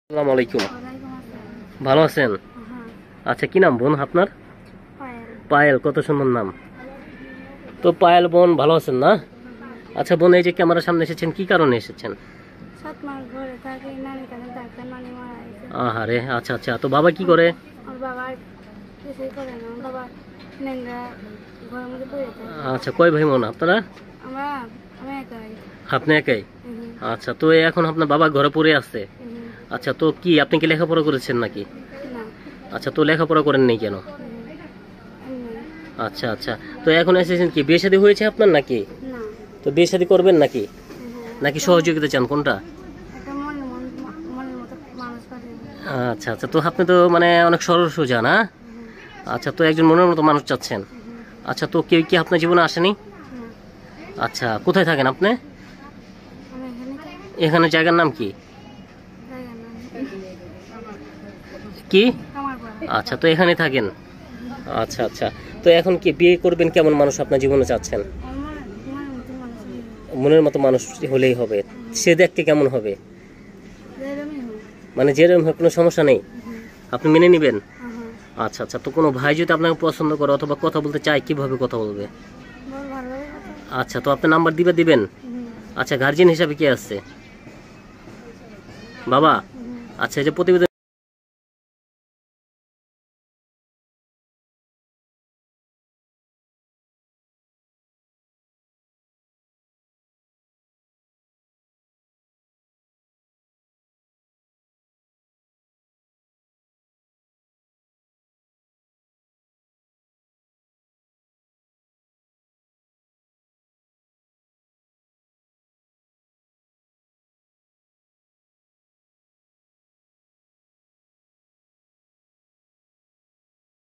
আসসালামু আলাইকুম। ভালো আছেন? আচ্ছা, কি নাম বোন আপনার? পায়েল। কত সুন্দর নাম। তো পায়েল বোন, ভালো আছেন না? আচ্ছা বোন, এই যে ক্যামেরার সামনে এসেছেন, কি কারণে এসেছেন? আহারে, আচ্ছা আচ্ছা। তো বাবা কি করে? আচ্ছা, কয় ভাই বোন আপনারা? আপনি একাই? আচ্ছা, তো এখন আপনার বাবা ঘরে পড়ে আছে? আচ্ছা, তো কি আপনি কি লেখাপড়া করেছেন নাকি? আচ্ছা, তো লেখাপড়া করেন নাই কেন? আচ্ছা আচ্ছা। তো এখন এসেছেন কি, বিয়ে শাদী হয়েছে আপনার নাকি? তো বিয়ে শাদী করবেন নাকি, নাকি সহযোগিতা চান, কোনটা? আচ্ছা আচ্ছা। তো আপনি তো মানে অনেক সরল সোজা না? আচ্ছা, তো একজন মনের মতো মানুষ চাচ্ছেন। আচ্ছা, তো কেউ কি আপনার জীবনে আসেনি? আচ্ছা, কোথায় থাকেন আপনি? এখানে জায়গার নাম কি? কি? আচ্ছা, তো এখানে থাকেন। আচ্ছা আচ্ছা। তো এখন কি বিয়ে করবেন, কেমন মানুষ আপনার জীবনে চাচ্ছেন? মনের মতো মানুষ হলেই হবে। সে দেখতে কেমন হবে? মানে যেরকম হয়, কোনো সমস্যা নেই, আপনি মেনে নেবেন? আচ্ছা আচ্ছা। তো কোনো ভাই যদি আপনাকে পছন্দ করে অথবা কথা বলতে চায়, কিভাবে কথা বলবে? আচ্ছা, তো আপনি নাম্বার দিবেন? আচ্ছা, গার্জিয়ান হিসাবে কে আসছে? বাবা? আচ্ছা, এই যে প্রতিবেদন